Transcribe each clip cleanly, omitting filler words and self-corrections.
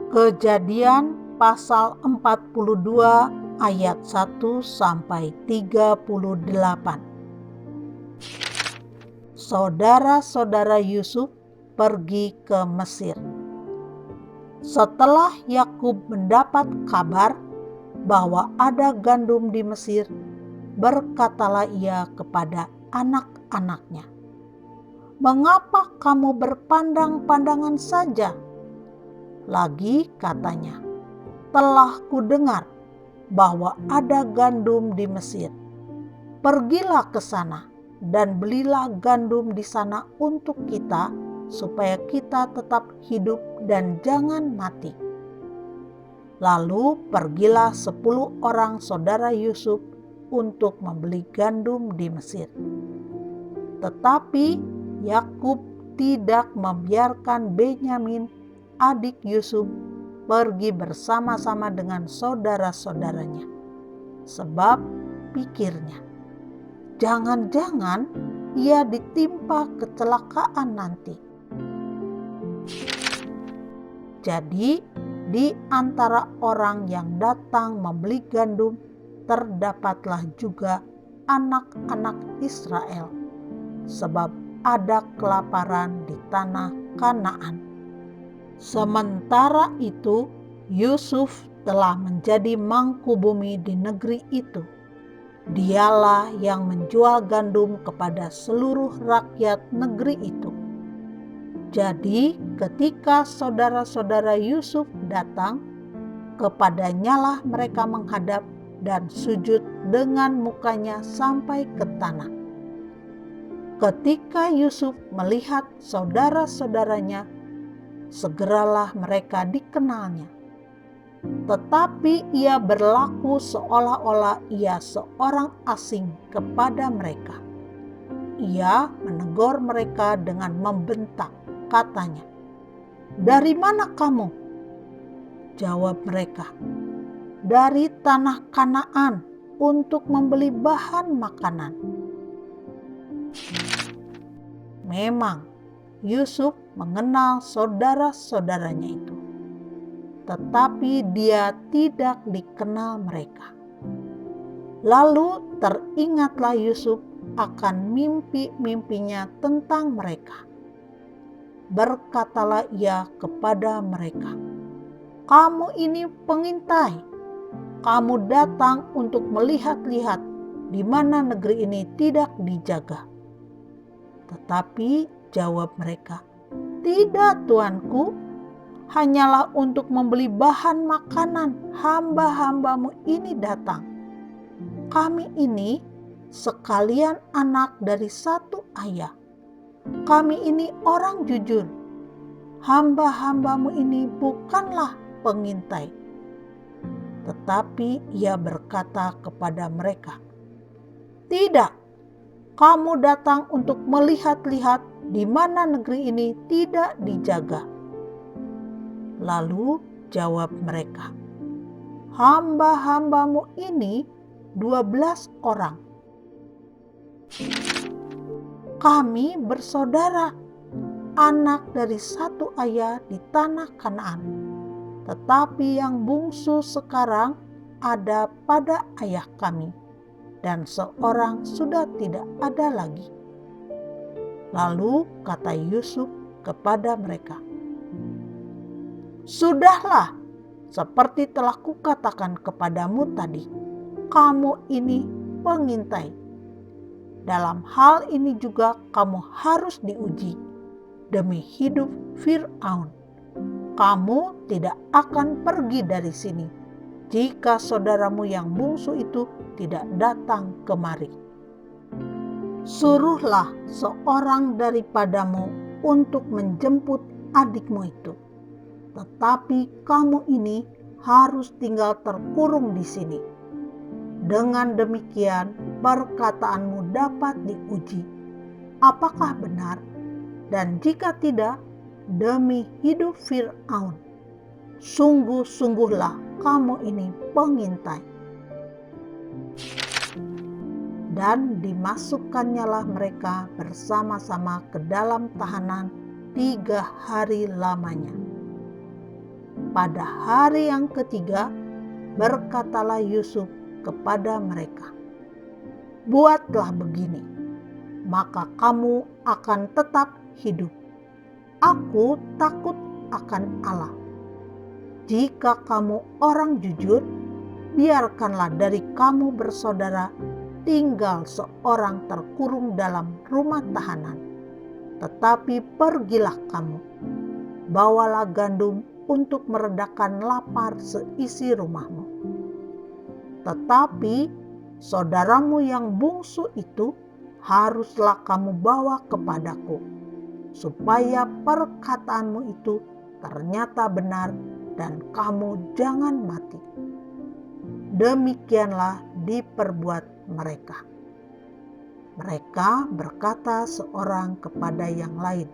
Kejadian pasal 42 ayat 1 sampai 38. Saudara-saudara Yusuf pergi ke Mesir. Setelah Yakub mendapat kabar bahwa ada gandum di Mesir, berkatalah ia kepada anak-anaknya, "Mengapa kamu berpandang-pandangan saja?" Lagi katanya, "Telah kudengar bahwa ada gandum di Mesir. Pergilah ke sana dan belilah gandum di sana untuk kita, supaya kita tetap hidup dan jangan mati." Lalu pergilah 10 orang saudara Yusuf untuk membeli gandum di Mesir. Tetapi Yakub tidak membiarkan Benyamin, adik Yusuf, pergi bersama-sama dengan saudara-saudaranya. Sebab pikirnya, jangan-jangan ia ditimpa kecelakaan nanti. Jadi di antara orang yang datang membeli gandum, terdapatlah juga anak-anak Israel, sebab ada kelaparan di tanah Kanaan. Sementara itu, Yusuf telah menjadi mangku bumi di negeri itu. Dialah yang menjual gandum kepada seluruh rakyat negeri itu. Jadi ketika saudara-saudara Yusuf datang, kepadanyalah mereka menghadap dan sujud dengan mukanya sampai ke tanah. Ketika Yusuf melihat saudara-saudaranya, segeralah mereka dikenalnya. Tetapi ia berlaku seolah-olah ia seorang asing kepada mereka. Ia menegur mereka dengan membentak, katanya, "Dari mana kamu?" Jawab mereka, "Dari tanah Kanaan untuk membeli bahan makanan." Memang Yusuf mengenal saudara-saudaranya itu, tetapi dia tidak dikenal mereka. Lalu teringatlah Yusuf akan mimpi-mimpinya tentang mereka. Berkatalah ia kepada mereka, "Kamu ini pengintai. Kamu datang untuk melihat-lihat di mana negeri ini tidak dijaga." Tetapi jawab mereka, "Tidak, tuanku, hanyalah untuk membeli bahan makanan hamba-hambamu ini datang. Kami ini sekalian anak dari satu ayah. Kami ini orang jujur. Hamba-hambamu ini bukanlah pengintai." Tetapi ia berkata kepada mereka, "Tidak, kamu datang untuk melihat-lihat di mana negeri ini tidak dijaga." Lalu jawab mereka, "Hamba-hambamu ini 12 orang. Kami bersaudara, anak dari satu ayah di tanah Kanaan. Tetapi yang bungsu sekarang ada pada ayah kami, dan seorang sudah tidak ada lagi." Lalu kata Yusuf kepada mereka, "Sudahlah, seperti telah kukatakan kepadamu tadi, kamu ini pengintai. Dalam hal ini juga kamu harus diuji. Demi hidup Fir'aun, kamu tidak akan pergi dari sini jika saudaramu yang bungsu itu tidak datang kemari. Suruhlah seorang daripadamu untuk menjemput adikmu itu. Tetapi kamu ini harus tinggal terkurung di sini. Dengan demikian perkataanmu dapat diuji, apakah benar, dan jika tidak, demi hidup Fir'aun, sungguh-sungguhlah kamu ini pengintai." Dan dimasukkannya mereka bersama-sama ke dalam tahanan 3 hari lamanya. Pada hari yang ketiga, berkatalah Yusuf kepada mereka, "Buatlah begini, maka kamu akan tetap hidup. Aku takut akan Allah. Jika kamu orang jujur, biarkanlah dari kamu bersaudara tinggal seorang terkurung dalam rumah tahanan. Tetapi pergilah kamu, bawalah gandum untuk meredakan lapar seisi rumahmu. Tetapi saudaramu yang bungsu itu haruslah kamu bawa kepadaku, supaya perkataanmu itu ternyata benar dan kamu jangan mati." Demikianlah diperbuat mereka. Mereka berkata seorang kepada yang lain,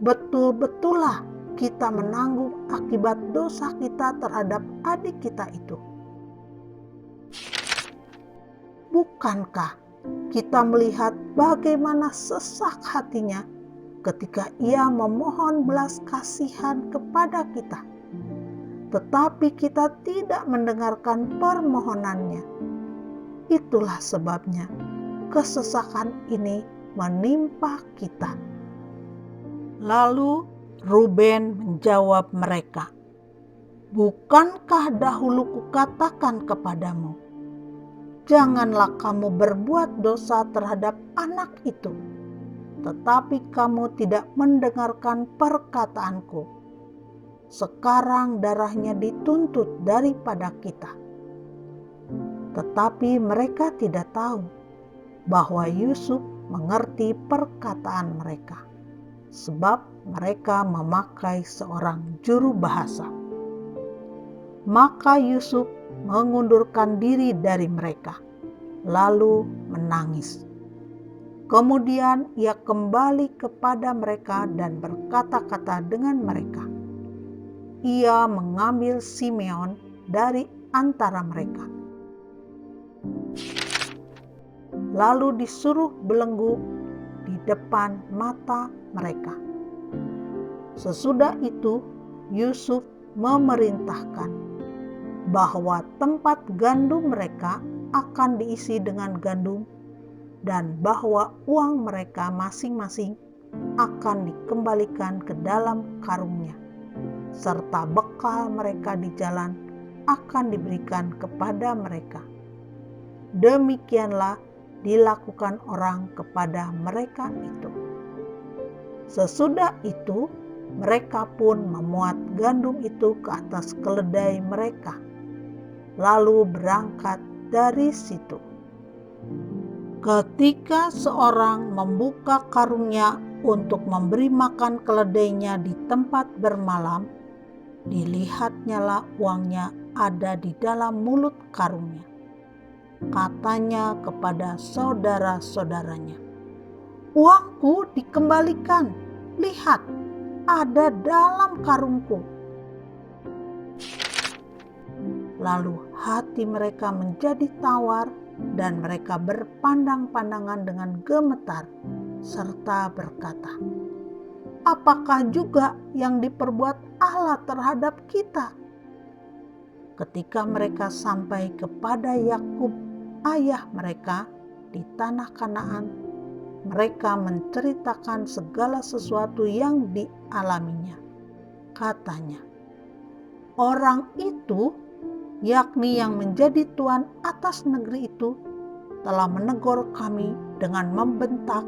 "Betul-betullah kita menanggung akibat dosa kita terhadap adik kita itu. Bukankah kita melihat bagaimana sesak hatinya ketika ia memohon belas kasihan kepada kita? Tetapi kita tidak mendengarkan permohonannya. Itulah sebabnya kesesakan ini menimpa kita." Lalu Ruben menjawab mereka, "Bukankah dahulu kukatakan kepadamu, janganlah kamu berbuat dosa terhadap anak itu? Tetapi kamu tidak mendengarkan perkataanku. Sekarang darahnya dituntut daripada kita." Tetapi mereka tidak tahu bahwa Yusuf mengerti perkataan mereka, sebab mereka memakai seorang juru bahasa. Maka Yusuf mengundurkan diri dari mereka, lalu menangis. Kemudian ia kembali kepada mereka dan berkata-kata dengan mereka. Ia mengambil Simeon dari antara mereka, lalu disuruh belenggu di depan mata mereka. Sesudah itu Yusuf memerintahkan bahwa tempat gandum mereka akan diisi dengan gandum dan bahwa uang mereka masing-masing akan dikembalikan ke dalam karungnya, serta bekal mereka di jalan akan diberikan kepada mereka. Demikianlah dilakukan orang kepada mereka itu. Sesudah itu mereka pun memuat gandum itu ke atas keledai mereka, lalu berangkat dari situ. Ketika seorang membuka karungnya untuk memberi makan keledainya di tempat bermalam, dilihatnyalah uangnya ada di dalam mulut karungnya. Katanya kepada saudara-saudaranya, "Uangku dikembalikan, lihat, ada dalam karungku." Lalu hati mereka menjadi tawar dan mereka berpandang-pandangan dengan gemetar serta berkata, "Apakah juga yang diperbuat Allah terhadap kita?" Ketika mereka sampai kepada Yakub, ayah mereka, di tanah Kanaan, mereka menceritakan segala sesuatu yang dialaminya. Katanya, "Orang itu, yakni yang menjadi tuan atas negeri itu, telah menegur kami dengan membentak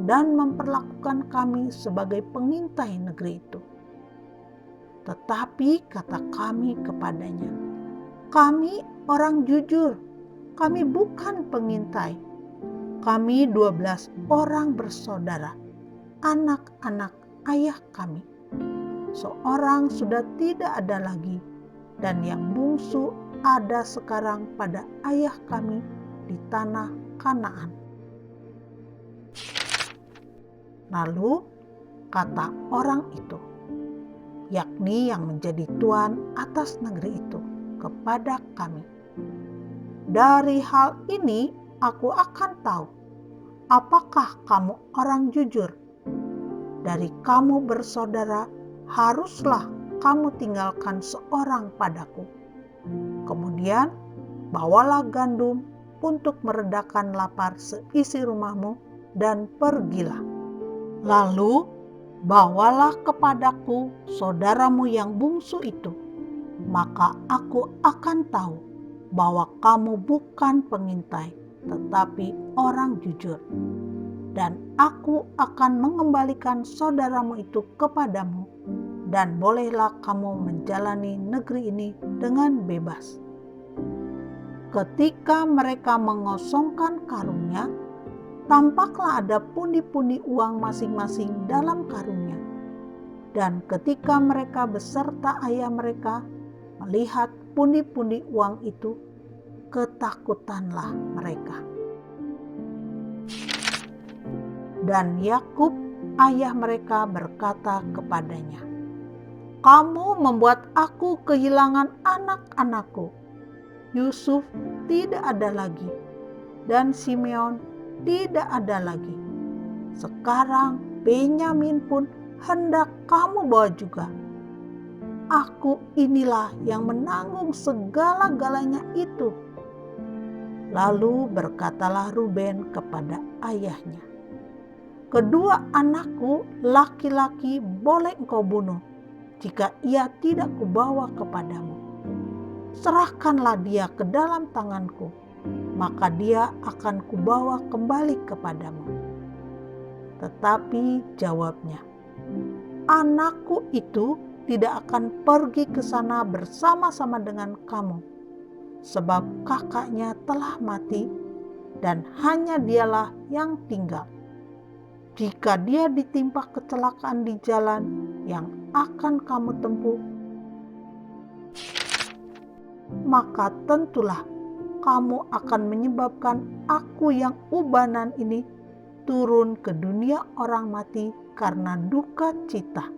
dan memperlakukan kami sebagai pengintai negeri itu. Tetapi kata kami kepadanya, 'Kami orang jujur, kami bukan pengintai. Kami 12 orang bersaudara, anak-anak ayah kami. Seorang sudah tidak ada lagi, dan yang bungsu ada sekarang pada ayah kami di tanah Kanaan.' Lalu kata orang itu, yakni yang menjadi tuan atas negeri itu, kepada kami, 'Dari hal ini aku akan tahu apakah kamu orang jujur. Dari kamu bersaudara haruslah kamu tinggalkan seorang padaku. Kemudian bawalah gandum untuk meredakan lapar seisi rumahmu dan pergilah. Lalu bawalah kepadaku saudaramu yang bungsu itu, maka aku akan tahu bahwa kamu bukan pengintai, tetapi orang jujur. Dan aku akan mengembalikan saudaramu itu kepadamu, dan bolehlah kamu menjalani negeri ini dengan bebas. Ketika mereka mengosongkan karungnya, tampaklah ada pundi-pundi uang masing-masing dalam karungnya. Dan ketika mereka beserta ayah mereka melihat pundi-pundi uang itu, ketakutanlah mereka. Dan Yakub ayah mereka berkata kepadanya, "Kamu membuat aku kehilangan anak-anakku. Yusuf tidak ada lagi, dan Simeon tidak ada lagi. Sekarang Benyamin pun hendak kamu bawa juga. Aku inilah yang menanggung segala-galanya itu." Lalu berkatalah Ruben kepada ayahnya, "Kedua anakku laki-laki boleh engkau bunuh jika ia tidak kubawa kepadamu. Serahkanlah dia ke dalam tanganku, maka dia akan kubawa kembali kepadamu." Tetapi jawabnya, "Anakku itu tidak akan pergi ke sana bersama-sama dengan kamu, sebab kakaknya telah mati dan hanya dialah yang tinggal. Jika dia ditimpa kecelakaan di jalan yang akan kamu tempuh, maka tentulah kamu akan menyebabkan aku yang ubanan ini turun ke dunia orang mati karena duka cita.